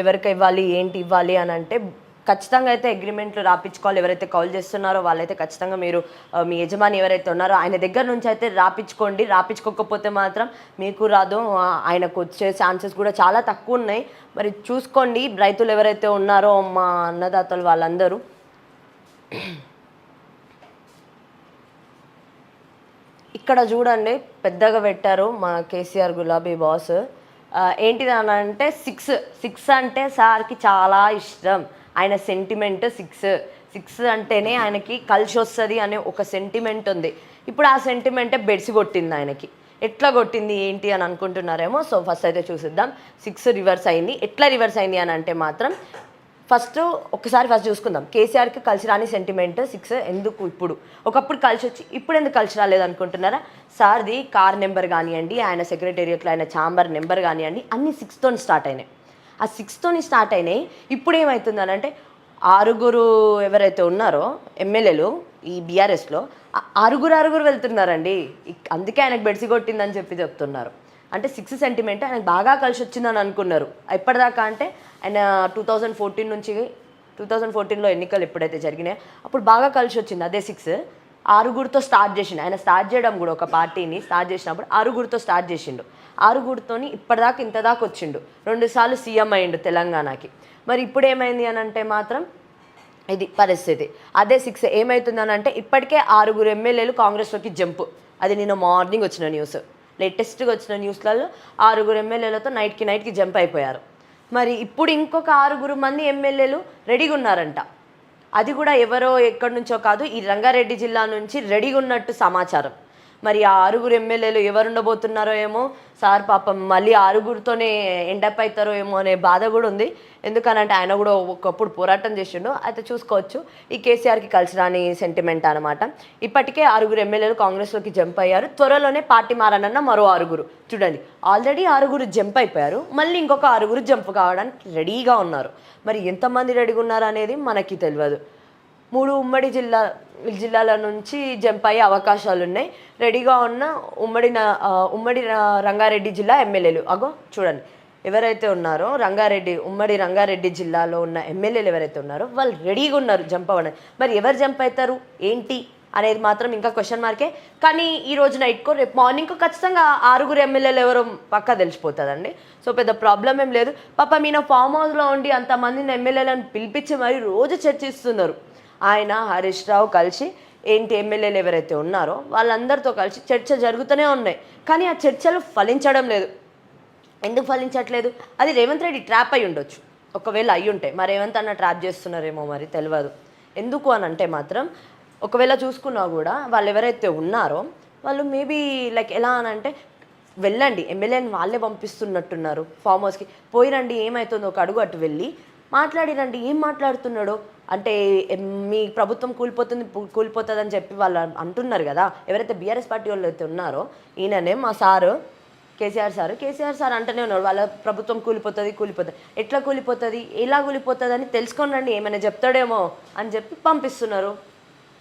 ఎవరికి ఇవ్వాలి ఏంటి ఇవ్వాలి అని అంటే ఖచ్చితంగా అయితే అగ్రిమెంట్లు రాపించుకోవాలి. ఎవరైతే కౌలు చేస్తున్నారో వాళ్ళైతే ఖచ్చితంగా మీరు మీ యజమాని ఎవరైతే ఉన్నారో ఆయన దగ్గర నుంచి అయితే రాపించుకోండి. రాపించుకోకపోతే మాత్రం మీకు రాదు, ఆయనకు వచ్చే ఛాన్సెస్ కూడా చాలా తక్కువ ఉన్నాయి. మరి చూసుకోండి రైతులు ఎవరైతే ఉన్నారో మా అన్నదాతలు వాళ్ళందరూ. ఇక్కడ చూడండి పెద్దగా పెట్టారు మా కేసీఆర్ గులాబీ బాస్. ఏంటిది అని అంటే సిక్స్ అంటే సార్కి చాలా ఇష్టం. ఆయన సెంటిమెంట్ సిక్స్ అంటేనే ఆయనకి కలిసి వస్తుంది అనే ఒక సెంటిమెంట్ ఉంది. ఇప్పుడు ఆ సెంటిమెంటే బెడిసి కొట్టింది ఆయనకి. ఎట్లా కొట్టింది ఏంటి అని అనుకుంటున్నారేమో. సో ఫస్ట్ అయితే చూసిద్దాం. 6 రివర్స్ అయింది. ఎట్లా రివర్స్ అయింది అని అంటే మాత్రం ఫస్ట్ చూసుకుందాం. కేసీఆర్కి కలిసి రాని సెంటిమెంట్ 6 ఎందుకు ఇప్పుడు, ఒకప్పుడు కలిసి వచ్చి ఇప్పుడు ఎందుకు కలిసి రాలేదు అనుకుంటున్నారా? సార్ది కార్ నెంబర్ కానివ్వండి, ఆయన సెక్రటేరియట్లో ఆయన ఛాంబర్ నెంబర్ కానివ్వండి, అన్నీ 6తో స్టార్ట్ అయినాయి. ఆ 6తో స్టార్ట్ అయినాయి. ఇప్పుడు ఏమవుతుందని అంటే 6 ఎవరైతే ఉన్నారో ఎమ్మెల్యేలు ఈ బీఆర్ఎస్లో 6 వెళ్తున్నారండి. అందుకే ఆయనకు బెడిసి కొట్టిందని చెప్తున్నారు. అంటే 6 సెంటిమెంట్ ఆయనకు బాగా కలిసి వచ్చిందని అనుకున్నారు. ఎప్పటిదాకా అంటే ఆయన 2014 నుంచి 2014లో ఎన్నికలు ఎప్పుడైతే జరిగినాయో అప్పుడు బాగా కలిసి వచ్చింది. అదే 6తో స్టార్ట్ చేసిండు. ఆయన స్టార్ట్ చేయడం కూడా ఒక పార్టీని స్టార్ట్ చేసినప్పుడు 6తో స్టార్ట్ చేసిండు. 6తోని ఇప్పటిదాకా ఇంతదాకా వచ్చిండు. 2 సార్లు సీఎం అయ్యిండు తెలంగాణకి. మరి ఇప్పుడు ఏమైంది అని అంటే మాత్రం ఇది పరిస్థితి. అదే 6 ఏమవుతుందని అంటే ఇప్పటికే 6 ఎమ్మెల్యేలు కాంగ్రెస్లోకి జంపు. అది నిన్న మార్నింగ్ వచ్చిన న్యూస్, లేటెస్ట్గా వచ్చిన న్యూస్లలో 6 ఎమ్మెల్యేలతో నైట్కి జంప్ అయిపోయారు. మరి ఇప్పుడు ఇంకొక 6 మంది ఎమ్మెల్యేలు రెడీగా ఉన్నారంట. అది కూడా ఎవరో ఎక్కడి నుంచో కాదు, ఈ రంగారెడ్డి జిల్లా నుంచి రెడీగా ఉన్నట్టు సమాచారం. మరి ఆ 6 ఎమ్మెల్యేలు ఎవరు ఉండబోతున్నారో ఏమో. సార్ పాపం మళ్ళీ 6తోనే ఎండప్ అవుతారో ఏమో అనే బాధ కూడా ఉంది. ఎందుకనంటే ఆయన కూడా ఒకప్పుడు పోరాటం చేసిండు. అయితే చూసుకోవచ్చు ఈ కేసీఆర్కి కలిసి రాని సెంటిమెంట్ అనమాట. ఇప్పటికే 6 ఎమ్మెల్యేలు కాంగ్రెస్లోకి జంప్ అయ్యారు. త్వరలోనే పార్టీ మారనన్న మరో 6. చూడండి ఆల్రెడీ 6 జంప్ అయిపోయారు, మళ్ళీ ఇంకొక 6 జంప్ కావడానికి రెడీగా ఉన్నారు. మరి ఎంతమంది రెడీగా ఉన్నారు అనేది మనకి తెలియదు. 3 ఉమ్మడి జిల్లాల నుంచి జంప్ అయ్యే అవకాశాలు ఉన్నాయి. రెడీగా ఉన్న ఉమ్మడి రంగారెడ్డి జిల్లా ఎమ్మెల్యేలు అగో చూడండి ఎవరైతే ఉన్నారో ఉమ్మడి రంగారెడ్డి జిల్లాలో ఉన్న ఎమ్మెల్యేలు ఎవరైతే ఉన్నారో వాళ్ళు రెడీగా ఉన్నారు జంప్ అవ్వడానికి. మరి ఎవరు జంప్ అవుతారు ఏంటి అనేది మాత్రం ఇంకా క్వశ్చన్ మార్కే. కానీ ఈ రోజు నైట్కో రేపు మార్నింగ్కో ఖచ్చితంగా 6 ఎమ్మెల్యేలు ఎవరో పక్కా తెలిసిపోతుందండి. సో పెద్ద ప్రాబ్లం ఏం లేదు. పాప మీన ఫామ్ హౌస్లో ఉండి అంతమందిని ఎమ్మెల్యేలను పిలిపించి మరి రోజు చర్చిస్తున్నారు. ఆయన హరీష్ రావు కలిసి ఏంటి ఎమ్మెల్యేలు ఎవరైతే ఉన్నారో వాళ్ళందరితో కలిసి చర్చ జరుగుతూనే ఉన్నాయి. కానీ ఆ చర్చలు ఫలించడం లేదు. ఎందుకు ఫలించట్లేదు? అది రేవంత్ రెడ్డి ట్రాప్ అయి ఉండొచ్చు. ఒకవేళ అయ్యి ఉంటే మరి రేవంత్ అన్న ట్రాప్ చేస్తున్నారేమో మరి తెలియదు. ఎందుకు అని అంటే మాత్రం ఒకవేళ చూసుకున్నా కూడా వాళ్ళు ఎవరైతే ఉన్నారో వాళ్ళు మేబీ లైక్ ఎలా అని అంటే వెళ్ళండి ఎమ్మెల్యేని వాళ్ళే పంపిస్తున్నట్టున్నారు ఫామ్ హౌస్కి. పోయిరండి ఏమవుతుందో ఒక అడుగు అటు వెళ్ళి మాట్లాడిరండి. ఏం మాట్లాడుతున్నాడో అంటే మీ ప్రభుత్వం కూలిపోతుంది అని చెప్పి వాళ్ళు అంటున్నారు కదా. ఎవరైతే బీఆర్ఎస్ పార్టీ వాళ్ళు అయితే ఉన్నారో ఈయననే మా సారు కేసీఆర్ సార్ అంటూనే ఉన్నాడు వాళ్ళ ప్రభుత్వం కూలిపోతుంది. ఎట్లా కూలిపోతుంది ఎలా కూలిపోతుంది అని తెలుసుకోండి, ఏమైనా చెప్తాడేమో అని చెప్పి పంపిస్తున్నారు.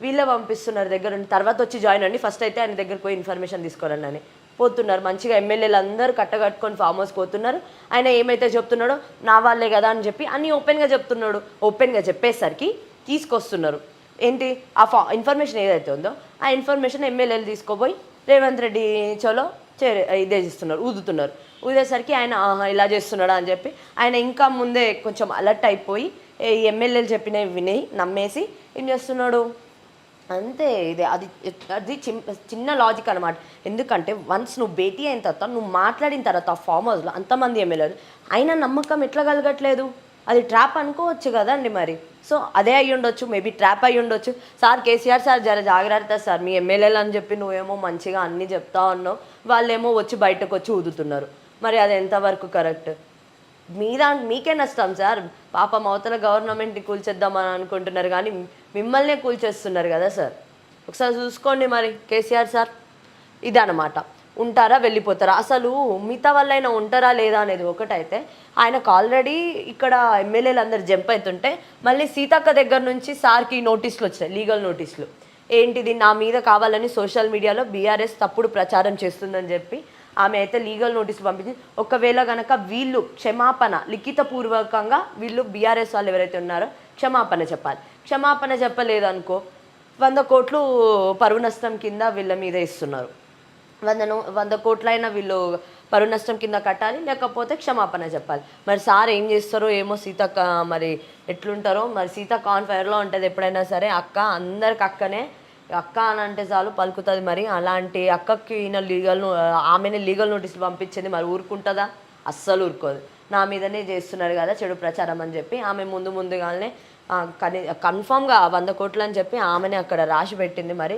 వీళ్ళే పంపిస్తున్నారు దగ్గర నుండి. తర్వాత వచ్చి జాయిన్ అండి, ఫస్ట్ అయితే ఆయన దగ్గరకు పోయి ఇన్ఫర్మేషన్ తీసుకోవాలండి అని పోతున్నారు. మంచిగా ఎమ్మెల్యేలు అందరూ కట్టగట్టుకొని ఫామ్ హౌస్ పోతున్నారు. ఆయన ఏమైతే చెప్తున్నాడో నా వాళ్ళే కదా అని చెప్పి అన్నీ ఓపెన్గా చెప్తున్నాడు. ఓపెన్గా చెప్పేసరికి తీసుకొస్తున్నారు ఏంటి ఆ ఇన్ఫర్మేషన్ ఏదైతే ఉందో ఆ ఇన్ఫర్మేషన్ ఎమ్మెల్యేలు తీసుకోపోయి రేవంత్ రెడ్డి చోలో ఇదే చేస్తున్నారు, ఊదుతున్నారు. ఊదేసరికి ఆయన ఇలా చేస్తున్నాడా అని చెప్పి ఆయన ఇంకా ముందే కొంచెం అలర్ట్ అయిపోయి ఈ ఎమ్మెల్యేలు చెప్పినవి విని నమ్మేసి ఏం చేస్తున్నాడు అంతే. అది చిన్న లాజిక్ అనమాట. ఎందుకంటే వన్స్ నువ్వు భేటీ అయిన తర్వాత నువ్వు మాట్లాడిన తర్వాత ఆ ఫామ్ హౌస్లో అంతమంది ఎమ్మెల్యేలు అయినా నమ్మకం ఎట్లా కలగట్లేదు? అది ట్రాప్ అనుకోవచ్చు కదండి మరి. సో అదే అయ్యి ఉండొచ్చు, మేబీ ట్రాప్ అయ్యి ఉండొచ్చు. సార్ కేసీఆర్ సార్ జర జాగ్రత్త సార్, మీ ఎమ్మెల్యేలు అని చెప్పి నువ్వేమో మంచిగా అన్నీ చెప్తా ఉన్నావు, వాళ్ళేమో వచ్చి బయటకు వచ్చి ఊదుతున్నారు. మరి అది ఎంతవరకు కరెక్ట్? మీకే నష్టం సార్. పాపం అవతల గవర్నమెంట్ని కూల్చేద్దామని అనుకుంటున్నారు కానీ మిమ్మల్నే కూల్చేస్తున్నారు కదా సార్. ఒకసారి చూసుకోండి మరి కేసీఆర్ సార్. ఇదన్నమాట. ఉంటారా వెళ్ళిపోతారా? అసలు మిగతా వాళ్ళైనా ఉంటారా లేదా అనేది ఒకటైతే ఆయనకు ఆల్రెడీ ఇక్కడ ఎమ్మెల్యేలు అందరు జంప్ అవుతుంటే మళ్ళీ సీతక్క దగ్గర నుంచి సార్కి నోటీసులు వచ్చినాయి, లీగల్ నోటీసులు. ఏంటిది నా మీద కావాలని సోషల్ మీడియాలో బీఆర్ఎస్ తప్పుడు ప్రచారం చేస్తుందని చెప్పి ఆమె అయితే లీగల్ నోటీసులు పంపించింది. ఒకవేళ కనుక వీళ్ళు క్షమాపణ లిఖితపూర్వకంగా వీళ్ళు బీఆర్ఎస్ వాళ్ళు ఎవరైతే ఉన్నారో క్షమాపణ చెప్పాలి. క్షమాపణ చెప్పలేదు అనుకో 100 కోట్లు పరువు నష్టం కింద వీళ్ళ మీద ఇస్తున్నారు. 100 కోట్లైనా వీళ్ళు పరువు నష్టం కింద కట్టాలి, లేకపోతే క్షమాపణ చెప్పాలి. మరి సార్ ఏం చేస్తారో ఏమో, సీతక్క మరి ఎట్లుంటారో మరి. సీతక్క ఆన్ ఫైర్లో ఉంటుంది ఎప్పుడైనా సరే. అక్క అందరికి అక్కనే, అక్క అని అంటే చాలు పలుకుతుంది. మరి అలాంటి అక్కకి ఈయన ఆమెనే లీగల్ నోటీసులు పంపించింది. మరి ఊరుకుంటుందా? అస్సలు ఊరుకోదు. నా మీదనే చేస్తున్నారు కదా చెడు ప్రచారం అని చెప్పి ఆమె ముందుగానే కన్ఫామ్గా 100 కోట్లు అని చెప్పి ఆమెనే అక్కడ రాసి పెట్టింది. మరి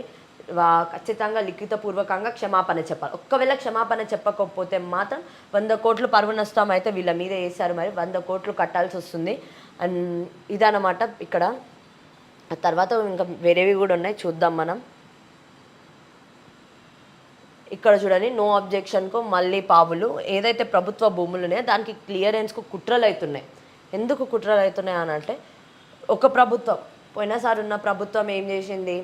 ఖచ్చితంగా లిఖితపూర్వకంగా క్షమాపణ చెప్పాలి. ఒకవేళ క్షమాపణ చెప్పకపోతే మాత్రం 100 కోట్లు పరువు నష్టం అయితే వీళ్ళ మీద వేశారు. మరి 100 కోట్లు కట్టాల్సి వస్తుంది. అండ్ ఇదన్నమాట ఇక్కడ. తర్వాత ఇంకా వేరేవి కూడా ఉన్నాయి, చూద్దాం మనం. ఇక్కడ చూడండి, నో అబ్జెక్షన్కు మళ్ళీ పావులు. ఏదైతే ప్రభుత్వ భూములు ఉన్నాయో దానికి క్లియరెన్స్కు కుట్రలు అవుతున్నాయి. ఎందుకు కుట్రలు అవుతున్నాయి అని అంటే, ఒక ప్రభుత్వం పోయినసారి ఉన్న ప్రభుత్వం ఏం చేసింది,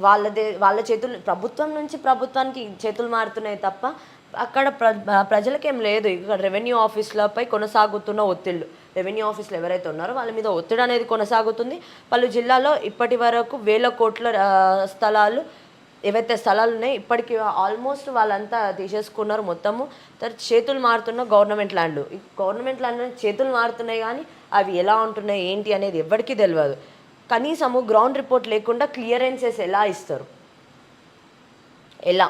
వాళ్ళ చేతులు, ప్రభుత్వం నుంచి ప్రభుత్వానికి చేతులు మారుతున్నాయి తప్ప అక్కడ ప్రజలకేం లేదు. ఇక్కడ రెవెన్యూ ఆఫీసులపై కొనసాగుతున్న ఒత్తిళ్ళు, రెవెన్యూ ఆఫీసులు ఎవరైతే ఉన్నారో వాళ్ళ మీద ఒత్తిడి అనేది కొనసాగుతుంది. పలు జిల్లాలో ఇప్పటి వరకు 1000 కోట్ల స్థలాలు ఏవైతే స్థలాలు ఉన్నాయో ఇప్పటికి ఆల్మోస్ట్ వాళ్ళంతా తీసేసుకున్నారు మొత్తము. తర్వాత చేతులు మారుతున్న గవర్నమెంట్ ల్యాండ్, ఈ గవర్నమెంట్ ల్యాండ్ చేతులు మారుతున్నాయి కానీ అవి ఎలా ఉంటున్నాయి ఏంటి అనేది ఎవరికీ తెలియదు. కనీసము గ్రౌండ్ రిపోర్ట్ లేకుండా క్లియరెన్సెస్ ఎలా ఇస్తారు, ఎలా,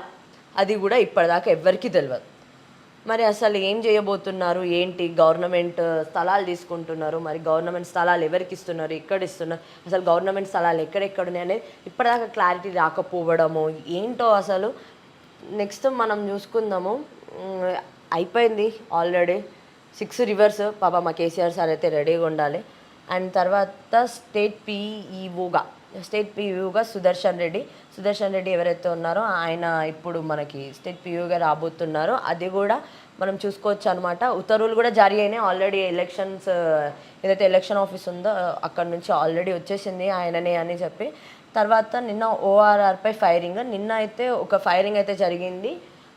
అది కూడా ఇప్పటిదాకా ఎవ్వరికీ తెలియదు. మరి అసలు ఏం చేయబోతున్నారు ఏంటి, గవర్నమెంట్ స్థలాలు తీసుకుంటున్నారు, మరి గవర్నమెంట్ స్థలాలు ఎవరికి ఇస్తున్నారు, ఎక్కడ ఇస్తున్నారు, అసలు గవర్నమెంట్ స్థలాలు ఎక్కడెక్కడ ఉన్నాయి అనేది ఇప్పటిదాకా క్లారిటీ రాకపోవడము ఏంటో అసలు. నెక్స్ట్ మనం చూసుకుందాము. అయిపోయింది ఆల్రెడీ 6 రివర్స్. పాప మా కేసీఆర్ సార్ అయితే రెడీగా ఉండాలి. అండ్ తర్వాత స్టేట్ పీఈఓగా సుదర్శన్ రెడ్డి ఎవరైతే ఉన్నారో ఆయన ఇప్పుడు మనకి స్టేట్ పీఈఓగా రాబోతున్నారు. అది కూడా మనం చూసుకోవచ్చు అనమాట. ఉత్తర్వులు కూడా జారీ అయినాయి ఆల్రెడీ. ఎలక్షన్స్ ఏదైతే ఎలక్షన్ ఆఫీస్ ఉందో అక్కడ నుంచి ఆల్రెడీ వచ్చేసింది ఆయననే అని చెప్పి. తర్వాత నిన్న ఓఆర్ఆర్పై ఫైరింగ్, నిన్న అయితే ఒక ఫైరింగ్ అయితే జరిగింది.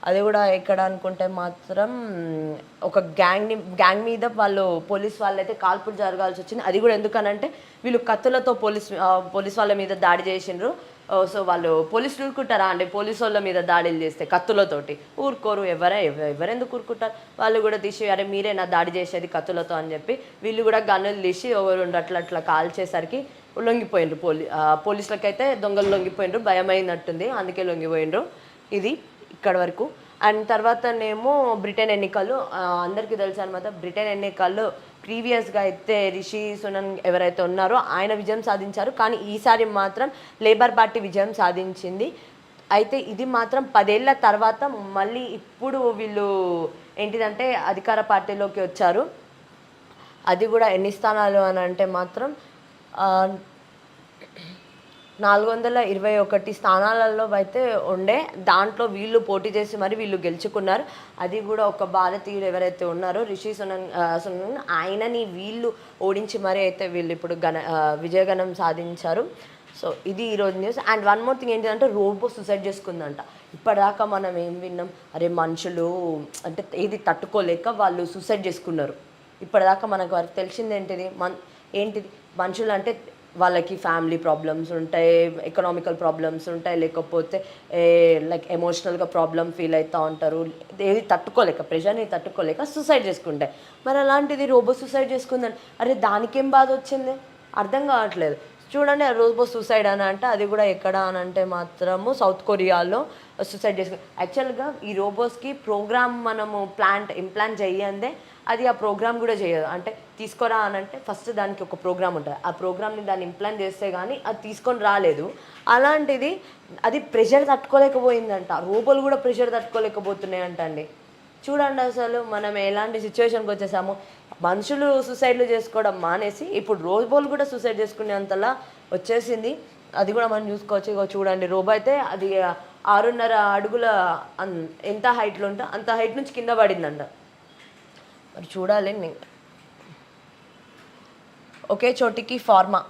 అది కూడా ఎక్కడ అనుకుంటే మాత్రం ఒక గ్యాంగ్ మీద పోలీస్ వాళ్ళైతే కాల్పులు జరగాల్సి వచ్చింది. అది కూడా ఎందుకనంటే వీళ్ళు కత్తులతో పోలీస్ వాళ్ళ మీద దాడి చేసిండ్రు. సో వాళ్ళు పోలీసులు ఊరుకుంటారా అండి? పోలీసు వాళ్ళ మీద దాడులు చేస్తే కత్తులతోటి ఊరుకోరు. ఎవరెందుకు ఊరుకుంటారు? వాళ్ళు కూడా తీసి అరే మీరే నా దాడి చేసేది కత్తులతో అని చెప్పి వీళ్ళు కూడా గన్నులు తీసి అట్లా కాల్చేసరికి లొంగిపోయిండ్రు. పోలీసులకైతే దొంగలు లొంగిపోయిండ్రు, భయమైనట్టుంది, అందుకే లొంగిపోయిండ్రు. ఇది ఇక్కడ వరకు. అండ్ తర్వాతనేమో బ్రిటన్ ఎన్నికలు అందరికీ తెలుసు అనమాట. బ్రిటన్ ఎన్నికల్లో ప్రీవియస్గా అయితే రిషి సునక్ ఎవరైతే ఉన్నారో ఆయన విజయం సాధించారు. కానీ ఈసారి మాత్రం లేబర్ పార్టీ విజయం సాధించింది. అయితే ఇది మాత్రం 10 ఏళ్ల తర్వాత మళ్ళీ ఇప్పుడు వీళ్ళు ఏంటిదంటే అధికార పార్టీలోకి వచ్చారు. అది కూడా ఎన్ని స్థానాలు అని అంటే మాత్రం 421 స్థానాలలో అయితే ఉండే, దాంట్లో వీళ్ళు పోటీ చేసి మరి వీళ్ళు గెలుచుకున్నారు. అది కూడా ఒక భారతీయుడు ఎవరైతే ఉన్నారో రిషి సునక్ ఆయనని వీళ్ళు ఓడించి మరి అయితే వీళ్ళు ఇప్పుడు విజయగణం సాధించారు. సో ఇది ఈరోజు news. And one more thing ఏంటంటే రోబో సూసైడ్ చేసుకుందంట. ఇప్పటిదాకా మనం ఏం విన్నాం, అరే మనుషులు అంటే ఏది తట్టుకోలేక వాళ్ళు సూసైడ్ చేసుకున్నారు. ఇప్పటిదాకా మనకు వారికి తెలిసింది ఏంటిది మనుషులు అంటే వాళ్ళకి ఫ్యామిలీ ప్రాబ్లమ్స్ ఉంటాయి, ఎకనామికల్ ప్రాబ్లమ్స్ ఉంటాయి, లేకపోతే లైక్ ఎమోషనల్గా ప్రాబ్లమ్ ఫీల్ అవుతూ ఉంటారు. ఏది తట్టుకోలేక, ప్రెషర్ని తట్టుకోలేక సూసైడ్ చేసుకుంటాయి. మరి అలాంటిది రోబో సూసైడ్ చేసుకుందని, అరే దానికేం బాధ వచ్చింది అర్థం కావట్లేదు. చూడండి, రోబో సూసైడ్ అని అంటే అది కూడా ఎక్కడ అని అంటే మాత్రము సౌత్ కొరియాలో సూసైడ్ చేసుకుని. యాక్చువల్గా ఈ రోబోస్కి ప్రోగ్రామ్ మనము ఇంప్లాంట్ చేయందే అది ఆ ప్రోగ్రామ్ కూడా చేయదు. అంటే తీసుకోరా అని అంటే ఫస్ట్ దానికి ఒక ప్రోగ్రామ్ ఉంటుంది, ఆ ప్రోగ్రామ్ని దాన్ని ఇంప్లాంట్ చేస్తే కానీ అది తీసుకొని రాలేదు. అలాంటిది అది ప్రెషర్ తట్టుకోలేకపోయిందంట. రోబోలు కూడా ప్రెషర్ తట్టుకోలేకపోతున్నాయంట అండి. చూడండి అసలు మనం ఎలాంటి సిచ్యువేషన్కి వచ్చేసాము. మనుషులు సూసైడ్లు చేసుకోవడం మానేసి ఇప్పుడు రోబోలు కూడా సూసైడ్ చేసుకునేంతలా వచ్చేసింది. అది కూడా మనం చూసుకోవచ్చు. ఇక చూడండి, రోబో అయితే అది 6.5 అడుగుల ఎంత హైట్లో ఉంటే అంత హైట్ నుంచి కింద పడిందంట. మరి చూడాలి. ఒకే చోటికి ఫార్మా